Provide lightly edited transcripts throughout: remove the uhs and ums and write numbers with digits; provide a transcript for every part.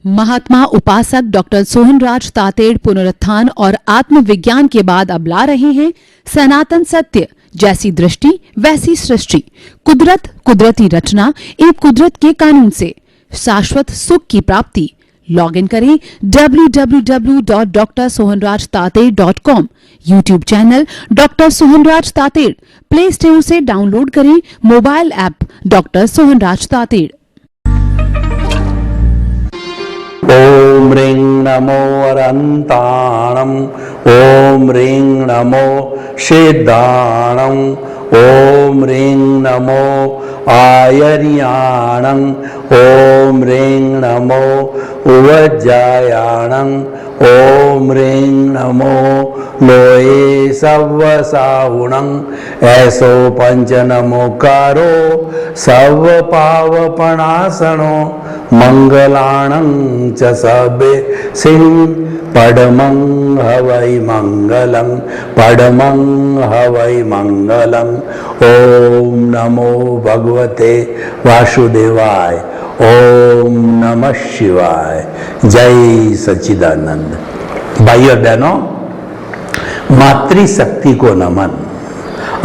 महात्मा उपासक डॉक्टर सोहनराज तातेड़ पुनरुत्थान और आत्मविज्ञान के बाद अब ला रहे हैं सनातन सत्य, जैसी दृष्टि वैसी सृष्टि, कुदरत, कुदरती रचना एवं कुदरत के कानून से शाश्वत सुख की प्राप्ति। लॉगिन करें www.drsohanrajtated.com, YouTube channel doctor Sohanraj Tated, play store से डाउनलोड करें mobile app doctor Sohanraj Tated. ओम ह्रीं नमो अरंताणं, ओम ह्रीं नमो सिद्धाणं, ओम ह्रीं नमो आयर्याणं, ओम ह्रीं नमो उवज्जायाणं, ओम ह्रीं नमो लोये सव्वसाहुणं, ऐसो पंच नमोकारो सव पावपणासनो मंगलाणं च सबे सिंह पडमं हवै मंगलं, पडमं हवै मंगलं। ओम नमो भगवते वासुदेवाय, ओम नमः शिवाय। जय सच्चिदानंद। भाइयों बहनों, मातृशक्ति को नमन।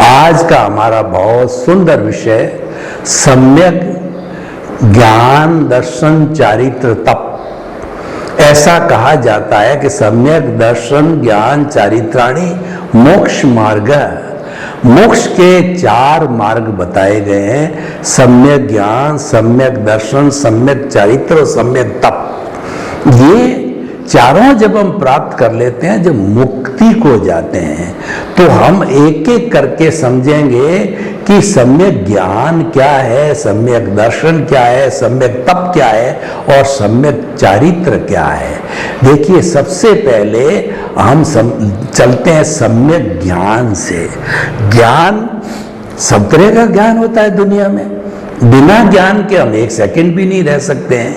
आज का हमारा बहुत सुंदर विषय सम्यक ज्ञान दर्शन चारित्र तप। ऐसा कहा जाता है कि सम्यक दर्शन ज्ञान चारित्राणि मोक्ष मार्ग। मोक्ष के 4 मार्ग बताए गए हैं, सम्यक ज्ञान, सम्यक दर्शन, सम्यक चारित्र और सम्यक तप। ये चारों जब हम प्राप्त कर लेते हैं, जब मुक्ति को जाते हैं, तो हम एक एक करके समझेंगे कि सम्यक ज्ञान क्या है, सम्यक दर्शन क्या है, सम्यक तप क्या है और सम्यक चारित्र क्या है। देखिए, सबसे पहले हम चलते हैं सम्यक ज्ञान से। ज्ञान, सब तरह का ज्ञान होता है दुनिया में। बिना ज्ञान के हम एक सेकंड भी नहीं रह सकते हैं।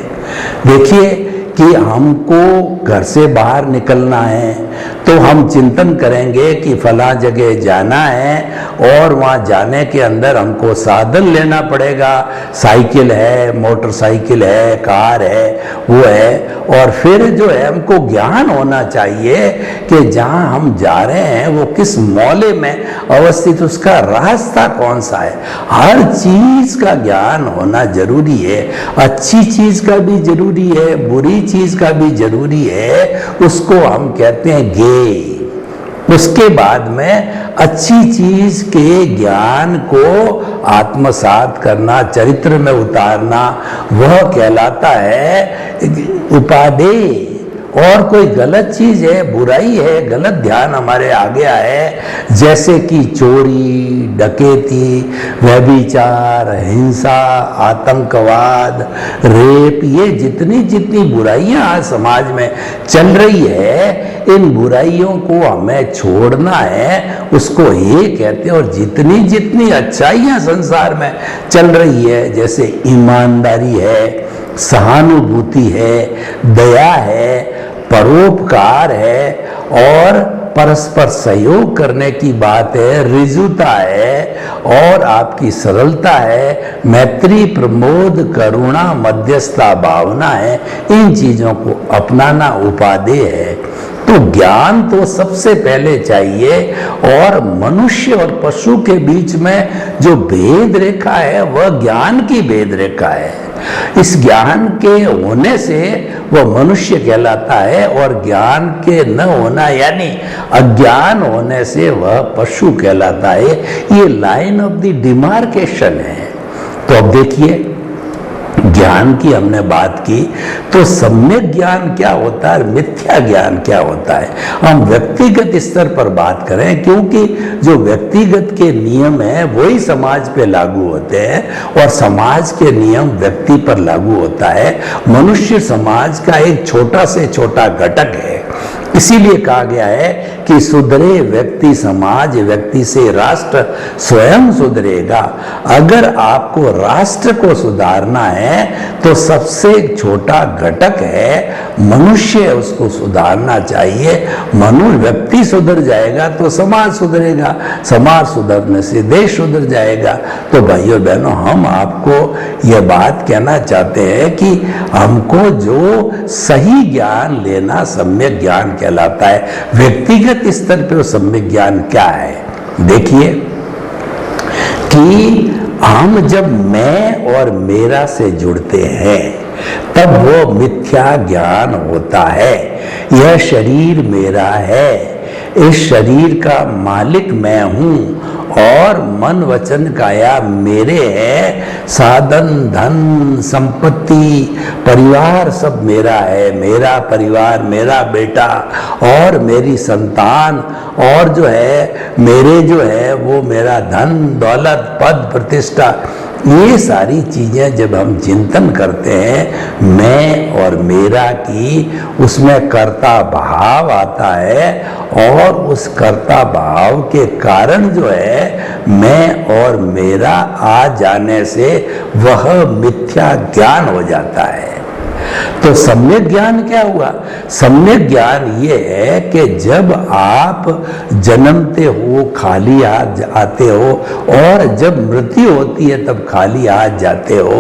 देखिए कि हमको घर से बाहर निकलना है तो हम चिंतन करेंगे कि फला जगह जाना है और वहाँ जाने के अंदर हमको साधन लेना पड़ेगा। साइकिल है, मोटरसाइकिल है, कार है, वो है। और फिर जो है हमको ज्ञान होना चाहिए कि जहाँ हम जा रहे हैं वो किस मोहल्ले में अवस्थित, उसका रास्ता कौन सा है। हर चीज का ज्ञान होना जरूरी है। अच्छी चीज का भी जरूरी है, बुरी चीज का भी जरूरी है। उसको हम कहते हैं ज्ञेय। उसके बाद में अच्छी चीज के ज्ञान को आत्मसात करना, चरित्र में उतारना, वह कहलाता है उपादेय। और कोई गलत चीज है, बुराई है, गलत ध्यान हमारे आ गया है, जैसे कि चोरी, डकैती, व्यभिचार, हिंसा, आतंकवाद, रेप, ये जितनी जितनी बुराइयां आज समाज में चल रही है, इन बुराइयों को हमें छोड़ना है, उसको ये कहते हैं। और जितनी जितनी अच्छाइयां संसार में चल रही है, जैसे ईमानदारी है, सहानुभूति है, दया है, परोपकार है और परस्पर सहयोग करने की बात है, ऋजुता है और आपकी सरलता है, मैत्री, प्रमोद, करुणा, मध्यस्थता, भावना है। इन चीजों को अपनाना उपादेय है। तो ज्ञान तो सबसे पहले चाहिए। और मनुष्य और पशु के बीच में जो भेद रेखा है वह ज्ञान की भेद रेखा है। इस ज्ञान के होने से वह मनुष्य कहलाता है और ज्ञान के न होना यानी अज्ञान होने से वह पशु कहलाता है। ये लाइन ऑफ द डिमार्केशन है। तो अब देखिए, ज्ञान की हमने बात की, तो सम्यक ज्ञान क्या होता है, मिथ्या ज्ञान क्या होता है। हम व्यक्तिगत स्तर पर बात करें, क्योंकि जो व्यक्तिगत के नियम हैं वही समाज पे लागू होते हैं और समाज के नियम व्यक्ति पर लागू होता है। मनुष्य समाज का एक छोटा से छोटा घटक है। इसीलिए कहा गया है कि सुधरे व्यक्ति समाज, व्यक्ति से राष्ट्र स्वयं सुधरेगा। अगर आपको राष्ट्र को सुधारना है तो सबसे छोटा घटक है मनुष्य है उसको सुधारना चाहिए। व्यक्ति सुधर जाएगा तो समाज सुधरेगा, समाज सुधरने से देश सुधर जाएगा। तो भाइयों बहनों, हम आपको यह बात कहना चाहते हैं कि हमको जो सही ज्ञान लेना सम्यक ज्ञान कहलाता है। व्यक्तिगत स्तर पर सम्यक ज्ञान क्या है? देखिए कि हम जब मैं और मेरा से जुड़ते हैं तब वो मिथ्या ज्ञान होता है। यह शरीर मेरा है, इस शरीर का मालिक मैं हूं और मन वचन काया मेरे है। साधन धन संपत्ति परिवार सब मेरा है। मेरा परिवार, मेरा बेटा और मेरी संतान और जो है मेरे जो है वो मेरा धन दौलत पद प्रतिष्ठा, ये सारी चीजें जब हम चिंतन करते हैं मैं और मेरा की, उसमें कर्ता भाव आता है और उस कर्ता भाव के कारण जो है मैं और मेरा आ जाने से वह मिथ्या ज्ञान हो जाता है। तो सम्यक ज्ञान क्या हुआ? सम्यक ज्ञान ये है कि जब आप जन्मते हो खाली हाथ आते हो और जब मृत्यु होती है तब खाली हाथ जाते हो।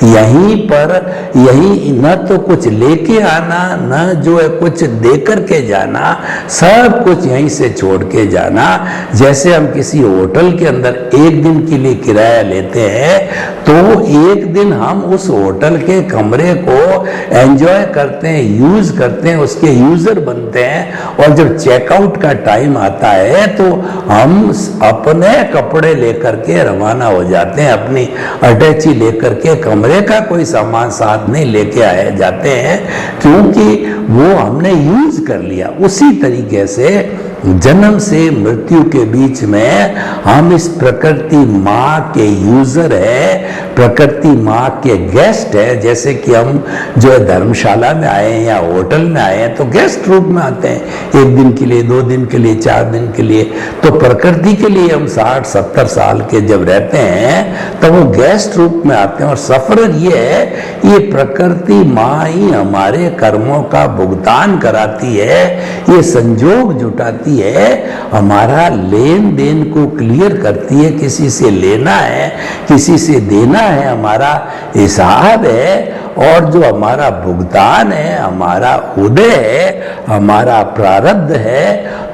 यहीं पर यही न तो कुछ लेके आना, न जो है कुछ दे करके जाना, सब कुछ यहीं से छोड़ के जाना। जैसे हम किसी होटल के अंदर एक दिन के लिए किराया लेते हैं तो एक दिन हम उस होटल के कमरे को एंजॉय करते हैं, यूज करते हैं, उसके यूजर बनते हैं और जब चेकआउट का टाइम आता है तो हम अपने कपड़े लेकर के रवाना हो जाते हैं, अपनी अटैची लेकर के। कमरे का कोई सामान साथ नहीं लेके आए जाते हैं क्योंकि वो हमने यूज कर लिया। उसी तरीके से जन्म से मृत्यु के बीच में हम इस प्रकृति माँ के यूजर है, प्रकृति माँ के गेस्ट है। जैसे कि हम जो है धर्मशाला में आए हैं या होटल में आए हैं तो गेस्ट रूप में आते हैं, एक दिन के लिए, 2 दिन के लिए, 4 दिन के लिए। तो प्रकृति के लिए हम 60-70 साल के जब रहते हैं तो वो गेस्ट रूप में आते हैं। और सफर ये है, ये प्रकृति माँ ही हमारे कर्मों का भुगतान कराती है, ये संजोग जुटाती है, हमारा लेन देन को क्लियर करती है। किसी से लेना है, किसी से देना है, हमारा हिसाब है। और जो हमारा भुगतान है, हमारा उदय है, हमारा प्रारब्ध है,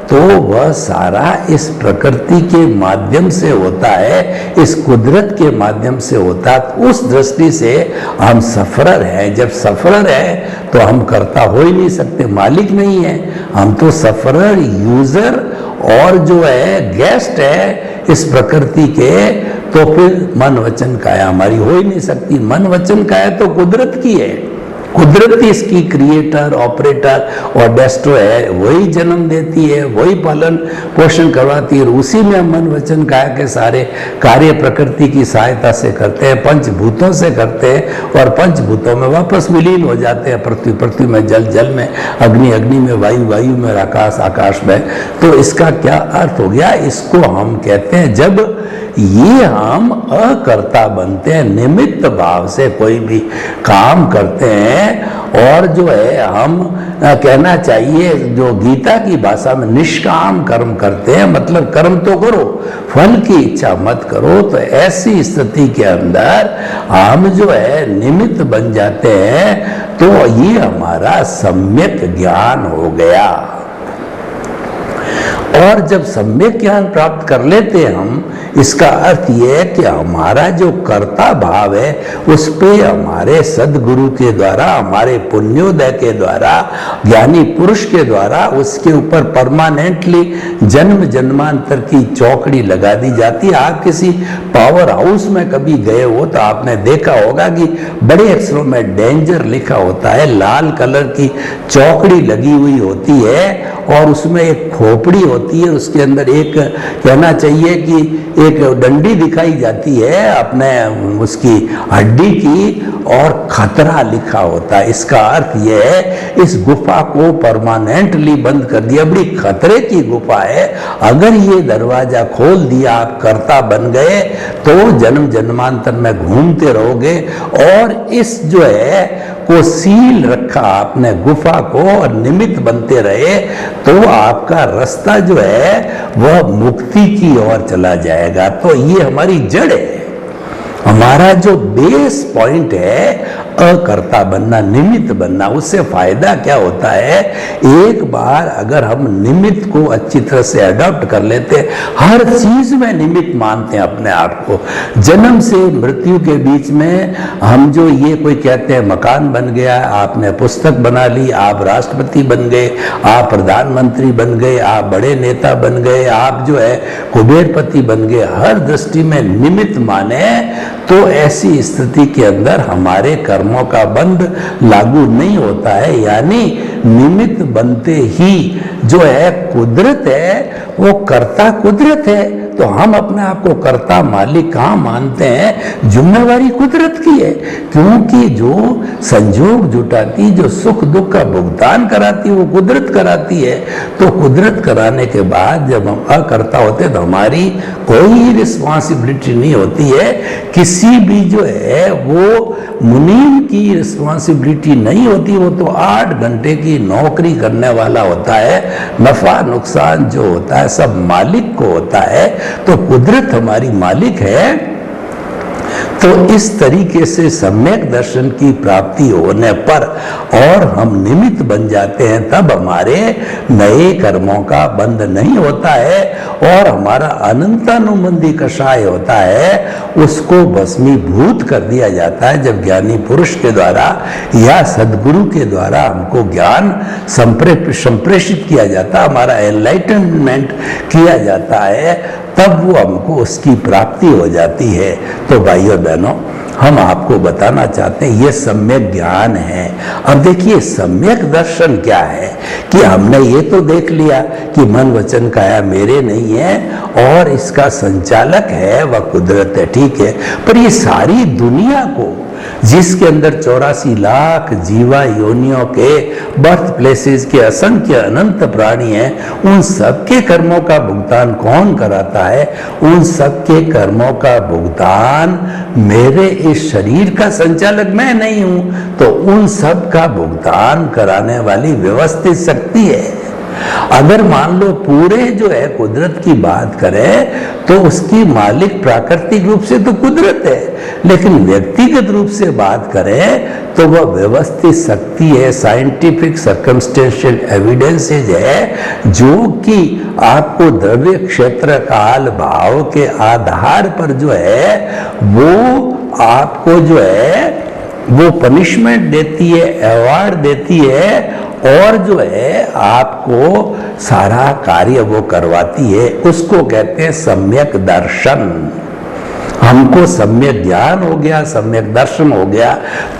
तो वह सारा इस प्रकृति के माध्यम से होता है, इस कुदरत के माध्यम से होता है। उस दृष्टि से हम सफरर हैं। जब सफरर है तो हम कर्ता हो ही नहीं सकते, मालिक नहीं है, हम तो सफरर, यूजर और जो है गेस्ट है इस प्रकृति के। तो फिर मन वचन काया हमारी हो ही नहीं सकती। मन वचन काया तो कुदरत की है, कुदरत इसकी क्रिएटर, ऑपरेटर और डेस्ट्रॉय है, वही जन्म देती है, वही पालन पोषण करवाती है। उसी में मन वचन काया के सारे कार्य प्रकृति की सहायता से करते हैं, पंचभूतों से करते हैं और पंचभूतों में वापस विलीन हो जाते हैं। पृथ्वी पृथ्वी में, जल जल में, अग्नि अग्नि में, वायु वायु में, आकाश आकाश में। तो इसका क्या अर्थ हो गया? इसको हम कहते हैं जब ये हम अकर्ता बनते हैं, निमित्त भाव से कोई भी काम करते हैं और जो है हम कहना चाहिए जो गीता की भाषा में निष्काम कर्म करते हैं, मतलब कर्म तो करो, फल की इच्छा मत करो। तो ऐसी स्थिति के अंदर हम जो है निमित्त बन जाते हैं, तो ये हमारा सम्यक ज्ञान हो गया। और जब सम्यक ज्ञान प्राप्त कर लेते हैं हम, इसका अर्थ यह है कि हमारा जो कर्ता भाव है उस पे हमारे सदगुरु के द्वारा, हमारे पुण्योदय के द्वारा, ज्ञानी पुरुष के द्वारा उसके ऊपर परमानेंटली जन्म जन्मांतर की चौकड़ी लगा दी जाती है। आप किसी पावर हाउस में कभी गए हो तो आपने देखा होगा कि बड़े अक्षरों में डेंजर लिखा होता है, लाल कलर की चौकड़ी लगी हुई होती है और उसमें एक खोपड़ी होती है, उसके अंदर एक कहना चाहिए कि एक डंडी दिखाई जाती है अपने उसकी हड्डी की और खतरा लिखा होता है। इसका अर्थ यह है इस गुफा को परमानेंटली बंद कर दिया, बड़ी खतरे की गुफा है। अगर ये दरवाजा खोल दिया, आप कर्ता बन गए तो जन्म जन्मांतर में घूमते रहोगे और इस जो है वो सील रखा आपने गुफा को और निमित्त बनते रहे, तो आपका रास्ता जो है वह मुक्ति की ओर चला जाएगा। तो ये हमारी जड़ है, हमारा जो बेस पॉइंट है अकर्ता बनना, निमित्त बनना। उससे फायदा क्या होता है, एक बार अगर हम निमित्त को अच्छी तरह से अडॉप्ट कर लेते, हर चीज में निमित्त मानते हैं अपने आप को। जन्म से मृत्यु के बीच में हम जो ये कोई कहते हैं मकान बन गया, आपने पुस्तक बना ली, आप राष्ट्रपति बन गए, आप प्रधानमंत्री बन गए, आप बड़े नेता बन गए, आप जो है कुबेरपति बन गए, हर दृष्टि में निमित्त माने, तो ऐसी स्थिति के अंदर हमारे कर्मों का बंध लागू नहीं होता है। यानी निमित्त बनते ही जो है कुदरत है, वो कर्ता कुदरत है। तो हम अपने आप को कर्ता मालिक कहाँ मानते हैं, जिम्मेवारी कुदरत की है। क्योंकि जो संजोग जुटाती, जो सुख दुख का भुगतान कराती, वो कुदरत कराती है। तो कुदरत कराने के बाद जब हम अकर्ता होते हैं तो हमारी कोई रिस्पॉन्सिबिलिटी नहीं होती है। किसी भी जो है वो मुनीम की रिस्पॉन्सिबिलिटी नहीं होती, वो तो 8 घंटे की नौकरी करने वाला होता है। नफा नुकसान जो होता है सब मालिक को होता है। तो कुदरत हमारी मालिक है। तो इस तरीके से सम्यक दर्शन की प्राप्ति होने पर और हम निमित्त बन जाते हैं, तब हमारे नए कर्मों का बंध नहीं होता है और हमारा अनंतानुबंधी कषाय होता है, उसको भस्मीभूत कर दिया जाता है। जब ज्ञानी पुरुष के द्वारा या सदगुरु के द्वारा हमको ज्ञान संप्रेषित किया जाता, हमारा एनलाइटनमेंट किया जाता है, तब वो हमको उसकी प्राप्ति हो जाती है। तो भाइयों बहनों, हम आपको बताना चाहते हैं ये सम्यक ज्ञान है। अब देखिए सम्यक दर्शन क्या है कि हमने ये तो देख लिया कि मन वचन काया मेरे नहीं है और इसका संचालक है वह कुदरत है, ठीक है। पर ये सारी दुनिया को, जिसके अंदर 84 लाख जीवा योनियों के बर्थ प्लेसेस के असंख्य अनंत प्राणी हैं, उन सबके कर्मों का भुगतान कौन कराता है? उन सबके कर्मों का भुगतान मेरे इस शरीर का संचालक मैं नहीं हूं, तो उन सब का भुगतान कराने वाली व्यवस्थित शक्ति है। अगर मान लो पूरे जो है कुदरत की बात करें तो उसकी मालिक प्राकृतिक रूप से तो कुदरत है, लेकिन व्यक्तिगत रूप से बात करें तो वह व्यवस्थित शक्ति है। साइंटिफिक सर्कमस्टेंशियल एविडेंसेज है जो कि आपको द्रव्य क्षेत्र काल भाव के आधार पर जो है वो आपको जो है वो पनिशमेंट देती है, अवार्ड देती है और जो है आपको सारा कार्य वो करवाती है। उसको कहते हैं सम्यक दर्शन। हमको सम्यक ज्ञान हो गया, सम्यक दर्शन हो गया,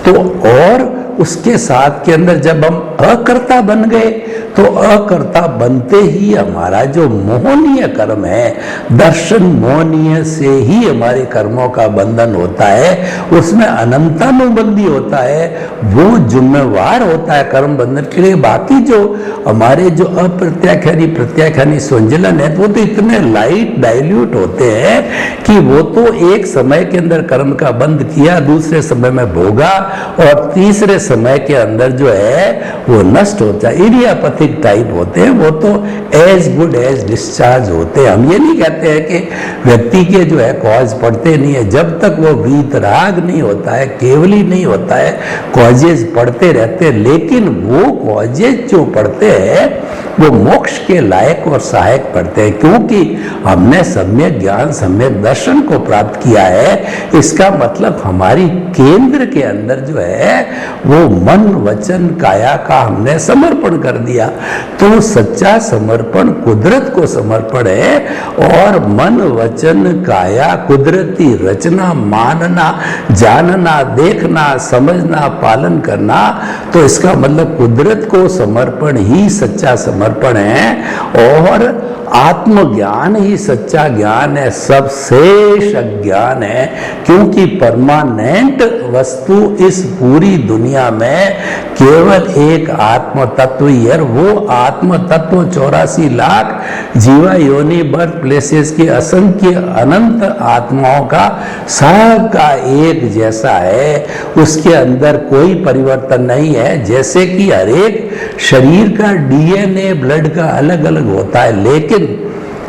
तो और उसके साथ के अंदर जब हम अकर्ता बन गए तो अकर्ता बनते ही हमारा जो मोहनीय कर्म है, दर्शन मोहनीय से ही हमारे कर्मों का बंधन होता है, उसमें अनंतानुबंधी होता है, वो जिम्मेवार होता है कर्म बंधन के लिए। बाकी जो हमारे जो अप्रत्याख्यानी प्रत्याख्यानी संजलन है वो तो इतने लाइट डाइल्यूट होते हैं कि वो तो एक समय के अंदर कर्म का बंध किया, दूसरे समय में भोगा और तीसरे समय के अंदर जो है वो नष्ट होता है। इडियापैथिक टाइप होते हैं, वो तो एज गुड एज डिस्चार्ज होते हैं। हम ये नहीं कहते हैं कि व्यक्ति के जो है कॉज पढ़ते नहीं है, जब तक वो वीतराग नहीं होता है, केवली नहीं होता है, कॉजेज पढ़ते रहते हैं। लेकिन वो कॉजेज जो पढ़ते हैं वो मोक्ष के लायक और सहायक पढ़ते हैं, क्योंकि हमने सम्यक ज्ञान सम्यक दर्शन को प्राप्त किया है। इसका मतलब हमारी केंद्र के अंदर जो है वो मन वचन काया का हमने समर्पण कर दिया। तो सच्चा समर्पण कुदरत को समर्पण है और मन वचन काया कुदरती रचना, मानना, जानना, देखना, समझना, पालन करना, तो इसका मतलब कुदरत को समर्पण ही सच्चा समर्पण समर्पण है और आत्मज्ञान ही सच्चा ज्ञान है, सबसे अज्ञान है, क्योंकि परमानेंट वस्तु इस पूरी दुनिया में केवल एक आत्म तत्व ही है। वो आत्म तत्व 84 लाख जीवा योनि बर्थ प्लेसेस की असंख्य अनंत आत्माओं का सबका एक जैसा है, उसके अंदर कोई परिवर्तन नहीं है। जैसे कि हर एक शरीर का डीएनए ब्लड का अलग अलग होता है, लेकिन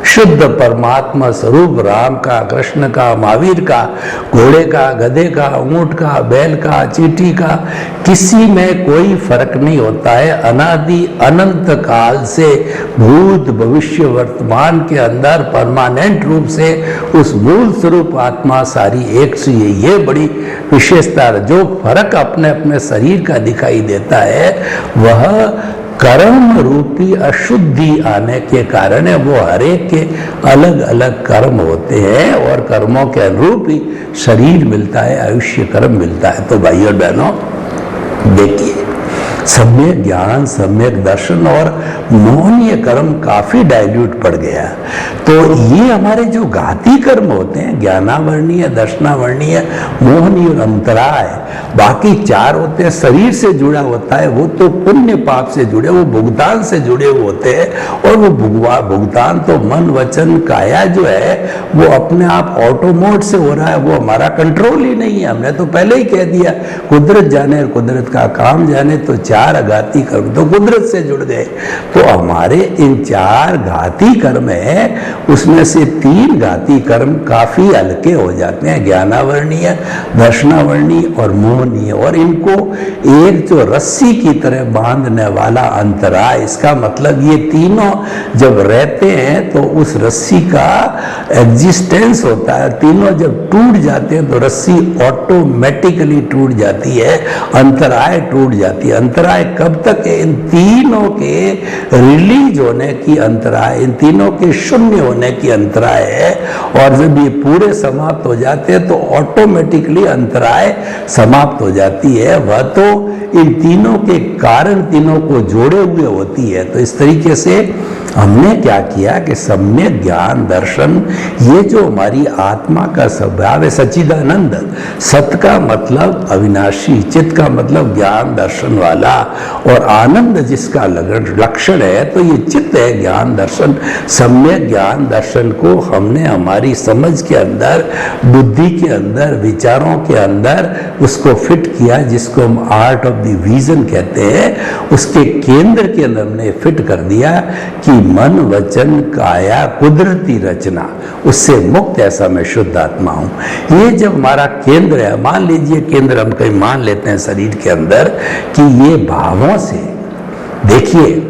शुद्ध परमात्मा स्वरूप राम का, कृष्ण का, महावीर का, घोड़े का, गधे का, ऊंट का, बैल का, चींटी का, किसी में कोई फर्क नहीं होता है। अनादि अनंत काल से भूत भविष्य वर्तमान के अंदर परमानेंट रूप से उस मूल स्वरूप आत्मा सारी एक सी है। ये बड़ी विशेषता है। जो फर्क अपने अपने शरीर का दिखाई देता है वह कर्म रूपी अशुद्धि आने के कारण है। वो हर एक के अलग अलग कर्म होते हैं और कर्मों के अनुरूप ही शरीर मिलता है, आयुष्य कर्म मिलता है। तो भाइयों बहनों देखिए, सम्यक ज्ञान, सम्यक दर्शन और मोहनीय कर्म काफी डाइल्यूट पड़ गया। तो ये हमारे जो घाती कर्म होते हैं, ज्ञानावर्णीय, दर्शनावर्णीय, मोहनीय और अंतराय, बाकी चार होते हैं। शरीर से जुड़ा होता है वो तो पुण्य पाप से जुड़े, वो भुगतान से जुड़े हुए होते हैं। और वो भुगतान तो मन वचन काया जो है वो अपने आप ऑटो मोड से हो रहा है, वो हमारा कंट्रोल ही नहीं है। हमने तो पहले ही कह दिया, कुदरत जाने और कुदरत का काम जाने। तो चार घाती कर्म तो कुदरत से जुड़ गए। तो हमारे इन चार घाती कर्म है, उसमें से तीन घाती कर्म काफी हल्के हो जाते हैं, ज्ञानावर्णीय, दर्शनावर्णीय और मोहनीय। और इनको एक जो रस्सी की तरह बांधने वाला अंतराय, इसका मतलब ये तीनों जब रहते हैं तो उस रस्सी का एग्जिस्टेंस होता है। तीनों जब टूट जाते हैं तो रस्सी ऑटोमेटिकली टूट जाती है, अंतराय टूट जाती है। अंतराय कब तक है? इन तीनों के रिलीज होने की अंतराय, इन तीनों के शून्य होने की अंतराय है। और जब ये पूरे समाप्त हो जाते हैं तो ऑटोमेटिकली अंतराय समाप्त हो जाती है। वह तो इन तीनों के कारण तीनों को जोड़े हुए होती है। तो इस तरीके से हमने क्या किया कि सम्यक ज्ञान दर्शन, ये जो हमारी आत्मा का स्वभाव है सच्चिदानंद, सत का मतलब अविनाशी, चित्त का मतलब ज्ञान दर्शन वाला, और आनंद जिसका लक्षण है, तो ये चित्त है ज्ञान दर्शन। सम्यक ज्ञान दर्शन को हमने हमारी समझ के अंदर, बुद्धि के अंदर, विचारों के अंदर उसको फिट किया, जिसको हम आर्ट ऑफ द विजन कहते हैं। उसके केंद्र के अंदर हमने फिट कर दिया कि मन वचन काया कुदरती रचना, उससे मुक्त ऐसा मैं शुद्ध आत्मा हूं। ये जब हमारा केंद्र है, मान लीजिए केंद्र हम कहीं मान लेते हैं शरीर के अंदर कि ये भावों से, देखिए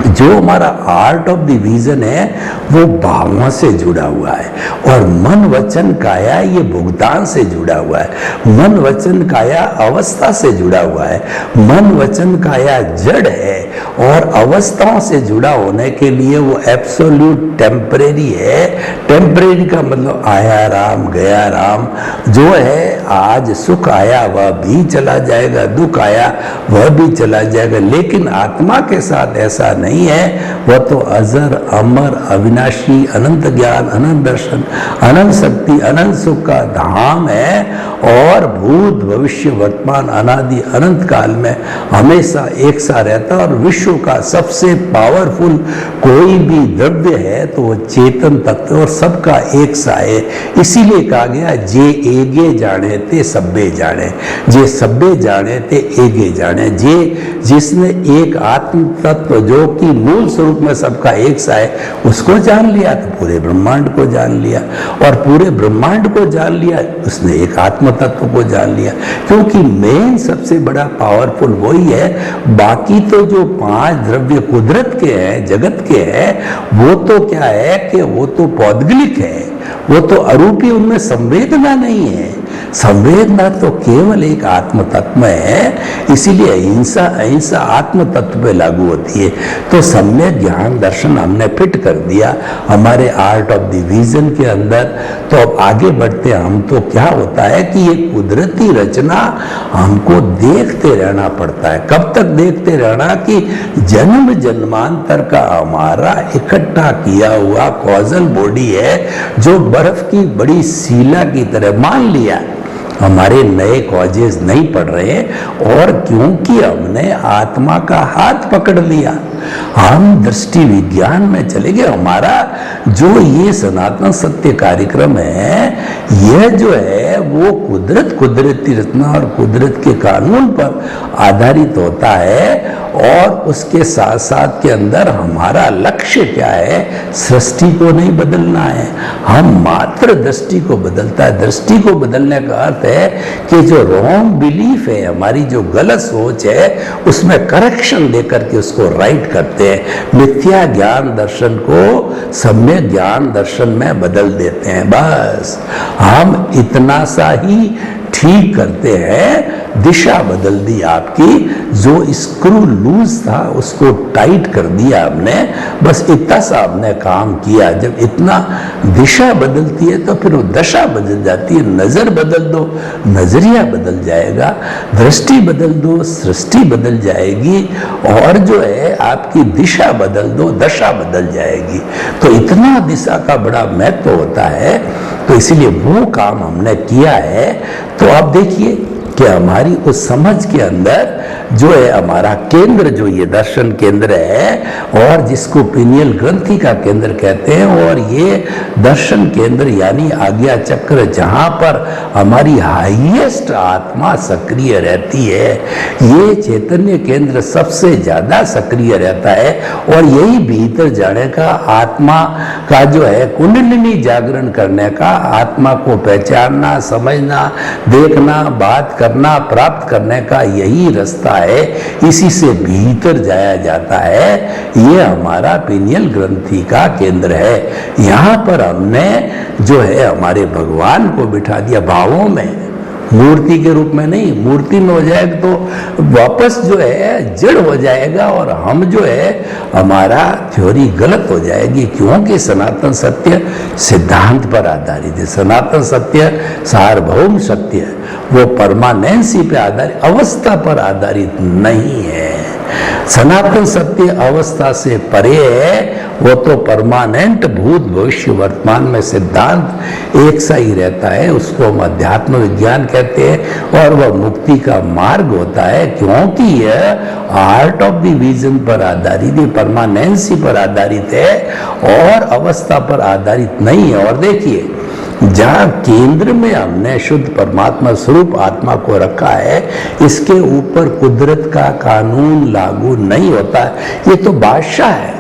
जो हमारा आर्ट ऑफ द विजन है वो भावों से जुड़ा हुआ है, और मन वचन काया ये भुगतान से जुड़ा हुआ है। मन वचन काया अवस्था से जुड़ा हुआ है। मन वचन काया जड़ है, और अवस्थाओं से जुड़ा होने के लिए वो एब्सोल्यूट टेम्परेरी है। टेम्परेरी का मतलब आया राम गया राम। जो है आज सुख आया वह भी चला जाएगा, दुख आया वह भी चला जाएगा। लेकिन आत्मा के साथ ऐसा नहीं है। वह तो अजर अमर अविनाशी, अनंत ज्ञान, अनंत दर्शन, अनंत शक्ति, अनंत सुख का धाम है, और भूत भविष्य वर्तमान अनादि अनंत काल में हमेशा एक सा रहता है। और विश्व का सबसे पावरफुल कोई भी द्रव्य है तो वो चेतन तत्व और सबका एक सा है। इसीलिए कहा गया जे एगे जाने ते सब्बे जाने, जे सब्बे जाने ते एगे जाने। जे जिसने एक आत्म तत्व जो कि मूल स्वरूप में सबका एक सा है उसको जान लिया तो पूरे ब्रह्मांड को जान लिया, और पूरे ब्रह्मांड को जान लिया उसने एक आत्म तत्व को जान लिया। क्योंकि मेन सबसे बड़ा पावरफुल वही है। बाकी तो जो पांच द्रव्य कुदरत के हैं, जगत के हैं, वो तो क्या है कि वो तो पौद्गलिक है, वो तो अरूपी, उनमें संवेदना नहीं है। संवेदना तो केवल एक आत्म तत्व है, इसीलिए अहिंसा अहिंसा आत्म तत्व पे लागू होती है। तो सम्यक ज्ञान दर्शन हमने फिट कर दिया हमारे आर्ट ऑफ द विजन के अंदर। तो अब आगे बढ़ते हम, तो क्या होता है कि ये कुदरती रचना हमको देखते रहना पड़ता है। कब तक देखते रहना कि जन्म जन्मांतर का हमारा इकट्ठा किया हुआ कॉजल बॉडी है, जो बर्फ की बड़ी सीला की तरह। मान लिया हमारे नए कॉजेस नहीं पड़ रहे, और क्योंकि हमने आत्मा का हाथ पकड़ लिया, हम दृष्टि विज्ञान में चले गए। हमारा जो ये सनातन सत्य कार्यक्रम है, यह जो है वो कुदरती रचना और कुदरत के कानून पर आधारित होता है। और उसके साथ साथ के अंदर हमारा लक्ष्य क्या है? सृष्टि को नहीं बदलना है, हम मात्र दृष्टि को बदलता है। दृष्टि को बदलने का अर्थ है कि जो रॉन्ग बिलीफ है, हमारी जो गलत सोच है, उसमें करेक्शन देकर के उसको राइट करते हैं। मिथ्या ज्ञान दर्शन को सम्यक ज्ञान दर्शन में बदल देते हैं। बस हम इतना सा ही ठीक करते हैं, दिशा बदल दी आपकी। जो स्क्रू लूज था उसको टाइट कर दिया हमने, बस इतना सा हमने काम किया। जब इतना दिशा बदलती है तो फिर वो दशा बदल जाती है। नजर बदल दो, नजरिया बदल जाएगा। दृष्टि बदल दो, सृष्टि बदल जाएगी। और जो है आपकी दिशा बदल दो, दशा बदल जाएगी। तो इतना दिशा का बड़ा महत्व होता है। तो इसीलिए वो काम हमने किया है। तो आप देखिए कि हमारी उस समझ के अंदर जो है हमारा केंद्र, जो ये दर्शन केंद्र है, और जिसको पिनियल ग्रंथि का केंद्र कहते हैं, और ये दर्शन केंद्र यानी आज्ञा चक्र, जहाँ पर हमारी हाईएस्ट आत्मा सक्रिय रहती है, ये चैतन्य केंद्र सबसे ज्यादा सक्रिय रहता है। और यही भीतर जाने का, आत्मा का जो है कुंडलिनी जागरण करने का, आत्मा को पहचानना, समझना, देखना, बात करना, प्राप्त करने का यही रास्ता है। इसी से भीतर जाया जाता है। ये हमारा पिनियल ग्रंथि का केंद्र है। यहाँ पर हमने जो है हमारे भगवान को बिठा दिया भावों में, मूर्ति के रूप में नहीं। मूर्ति में हो जाएगा तो वापस जो है जड़ हो जाएगा, और हम जो है हमारा थ्योरी गलत हो जाएगी। क्योंकि सनातन सत्य सिद्धांत पर आधारित है। सनातन सत्य सार्वभौम सत्य है, वो परमानेंसी पे आधारित, अवस्था पर आधारित नहीं है। सनातन सत्य अवस्था से परे है, वो तो परमानेंट भूत भविष्य वर्तमान में सिद्धांत एक सा ही रहता है। उसको हम अध्यात्म विज्ञान कहते हैं, और वह मुक्ति का मार्ग होता है। क्योंकि यह आर्ट ऑफ द विजन पर आधारित है, परमानेंसी पर आधारित है, और अवस्था पर आधारित नहीं है। और देखिए, जहाँ केंद्र में हमने शुद्ध परमात्मा स्वरूप आत्मा को रखा है, इसके ऊपर कुदरत का कानून लागू नहीं होता है। ये तो बादशाह है,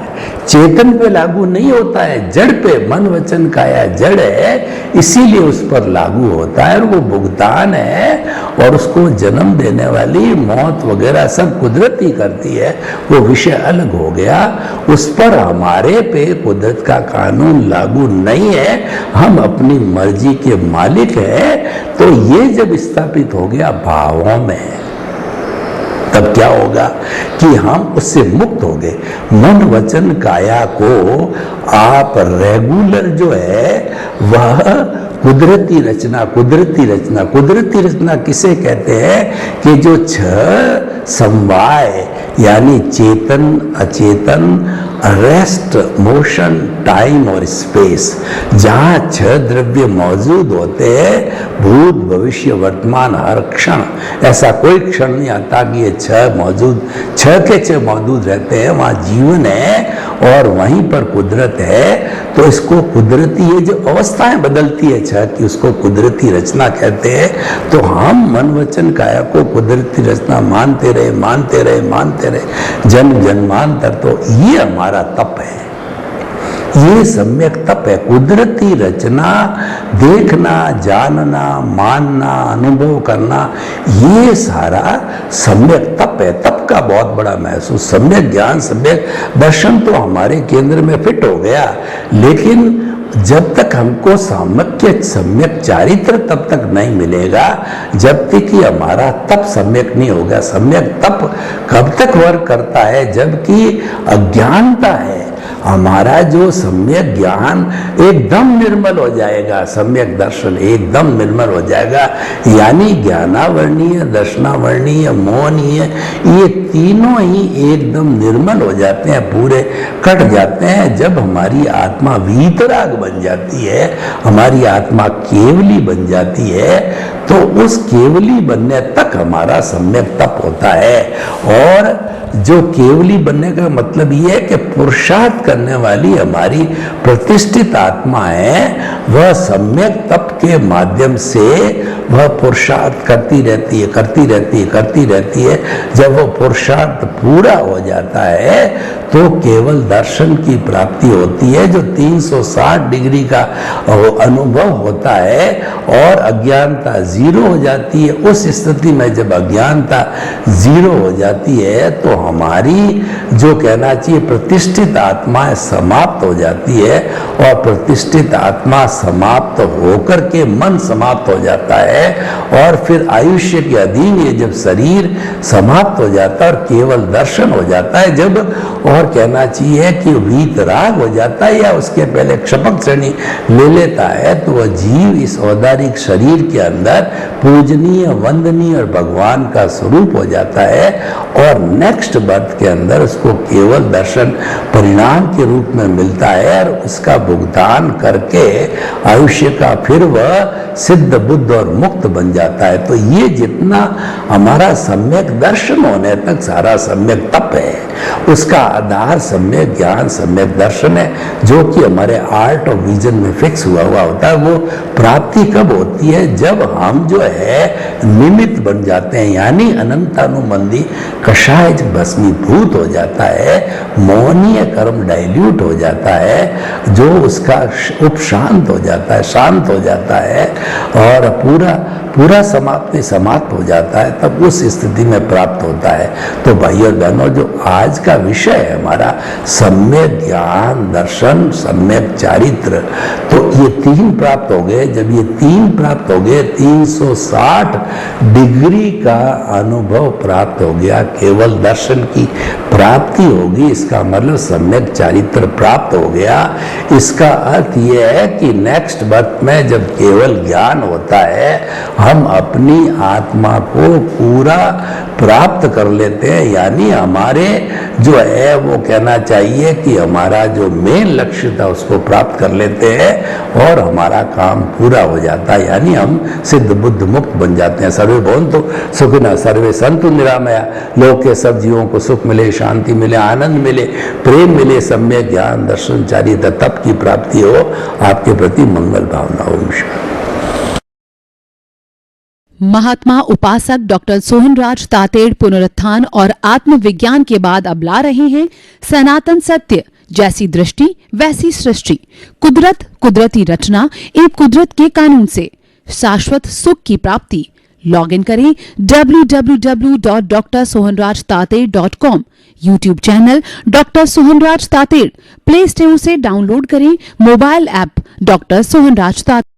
चेतन पे लागू नहीं होता है, जड़ पे, मन वचन काया जड़ है, इसीलिए उस पर लागू होता है। और वो भुगतान है, और उसको जन्म देने वाली मौत वगैरह सब कुदरत ही करती है। वो विषय अलग हो गया, उस पर हमारे पे कुदरत का कानून लागू नहीं है। हम अपनी मर्जी के मालिक हैं। तो ये जब स्थापित हो गया भावों में, तब क्या होगा कि हम उससे मुक्त हो गए। मन वचन काया को आप रेगुलर जो है वह कुदरती रचना, कुदरती रचना, कुदरती रचना किसे कहते हैं? कि जो छह समवाय यानी चेतन, अचेतन, रेस्ट, मोशन, टाइम और स्पेस, जहाँ छह द्रव्य मौजूद होते हैं, भूत भविष्य वर्तमान हर क्षण, ऐसा कोई क्षण नहीं आता कि ये छह के छह मौजूद रहते हैं। वहाँ जीवन है और वहीं पर कुदरत है। तो इसको कुदरती, ये जो अवस्थाएं बदलती है छह की, उसको कुदरती रचना कहते हैं। तो हम मन वचन काया को कुदरती रचना मानते रहे, मानते रहे, मानते रहे, जन्म जन्मांतर। तो ये हमारा तप है, ये सम्यक तप है। कुदरती रचना देखना, जानना, मानना, अनुभव करना, ये सारा सम्यक तप है। तप का बहुत बड़ा महसूस, सम्यक ज्ञान, सम्यक दर्शन तो हमारे केंद्र में फिट हो गया। लेकिन जब तक हमको सम्यक चारित्र तब तक नहीं मिलेगा जब तक कि हमारा तप सम्यक नहीं होगा। सम्यक तप कब तक वर्क करता है, जबकि अज्ञानता है, हमारा जो सम्यक ज्ञान एकदम निर्मल हो जाएगा, सम्यक दर्शन एकदम निर्मल हो जाएगा। यानी ज्ञानावर्णीय, दर्शनावर्णीय, मोहनीय, ये तीनों ही एकदम निर्मल हो जाते हैं, पूरे कट जाते हैं जब हमारी आत्मा वीतराग बन जाती है, हमारी आत्मा केवली बन जाती है। तो उस केवली बनने तक हमारा सम्यक तप होता है। और जो केवली बनने का मतलब ये है कि पुरुषार्थ करने वाली हमारी प्रतिष्ठित आत्मा है, वह सम्यक तप के माध्यम से वह पुरुषार्थ करती रहती है। जब वह पुरुषार्थ पूरा हो जाता है तो केवल दर्शन की प्राप्ति होती है, जो 360 डिग्री का अनुभव होता है, और अज्ञानता जीरो हो जाती है। उस स्थिति में जब अज्ञानता जीरो हो जाती है तो हमारी जो कहना चाहिए प्रतिष्ठित आत्मा समाप्त हो जाती है, और प्रतिष्ठित आत्मा समाप्त होकर के मन समाप्त हो जाता है, और फिर आयुष्य के अधीन ये जब शरीर समाप्त हो जाता है और केवल दर्शन हो जाता है, जब और कहना चाहिए कि वीतराग हो जाता है या उसके पहले क्षपक श्रेणी ले लेता है, तो वह जीव इस औदारिक शरीर के अंदर पूजनीय, वंदनीय और भगवान का स्वरूप हो जाता है। और नेक्स्ट बर्थ के अंदर उसको केवल दर्शन परिणाम के रूप में मिलता है, और उसका भुगतान करके आयुष्य का फिर वह सिद्ध, बुद्ध और मुक्त बन जाता है। तो ये जितना हमारा सम्यक दर्शन होने तक सारा सम्यक तप है, उसका आधार सम्यक ज्ञान, सम्यक दर्शन है, जो कि हमारे आर्ट और विजन में फिक्स हुआ होता है। वो प्राप्ति कब होती है? जब हम जो है निमित्त बन जाते हैं, यानी अनंतानुबंधी कषाय भस्मीभूत हो जाता है, मोहनीय कर्म डाइल्यूट हो जाता है, जो उसका उपशांत हो जाता है, शांत हो जाता है, और पूरा समाप्त हो जाता है, तब उस स्थिति में प्राप्त होता है। तो भाई और बहनों, जो आज का विषय है हमारा सम्यक ज्ञान, दर्शन, सम्यक चारित्र, तो ये तीन प्राप्त हो गए। जब ये तीन प्राप्त हो गए, 360 डिग्री का अनुभव प्राप्त हो गया, केवल दर्शन की प्राप्ति होगी, इसका मतलब सम्यक चारित्र प्राप्त हो गया। इसका अर्थ यह है कि नेक्स्ट बर्थ में जब केवल ज्ञान होता है, हम अपनी आत्मा को पूरा प्राप्त कर लेते हैं। यानी हमारे जो है वो कहना चाहिए कि हमारा जो मेन लक्ष्य था उसको प्राप्त कर लेते हैं, और हमारा काम पूरा हो जाता है। यानी हम सिद्ध, बुद्ध, मुक्त बन जाते हैं। सर्वे भवन्तु सुखिनः, सर्वे सन्तु निरामया, लोक के सब जीवों को सुख मिले, शांति मिले, आनंद मिले, प्रेम मिले, सम्यक ज्ञान, दर्शन, चारित्र, तप की प्राप्ति हो। आपके प्रति मंगल भावना। ओम शांति। महात्मा उपासक डॉक्टर सोहनराज तातेड़ पुनरुत्थान और आत्मविज्ञान के बाद अब ला रहे हैं सनातन सत्य, जैसी दृष्टि वैसी सृष्टि, कुदरत, कुदरती रचना एवं कुदरत के कानून से शाश्वत सुख की प्राप्ति। लॉग इन करें www.drsohanrajtated.com, YouTube channel doctor Sohanraj Tated, play store से डाउनलोड करें mobile app doctor Sohanraj Tated.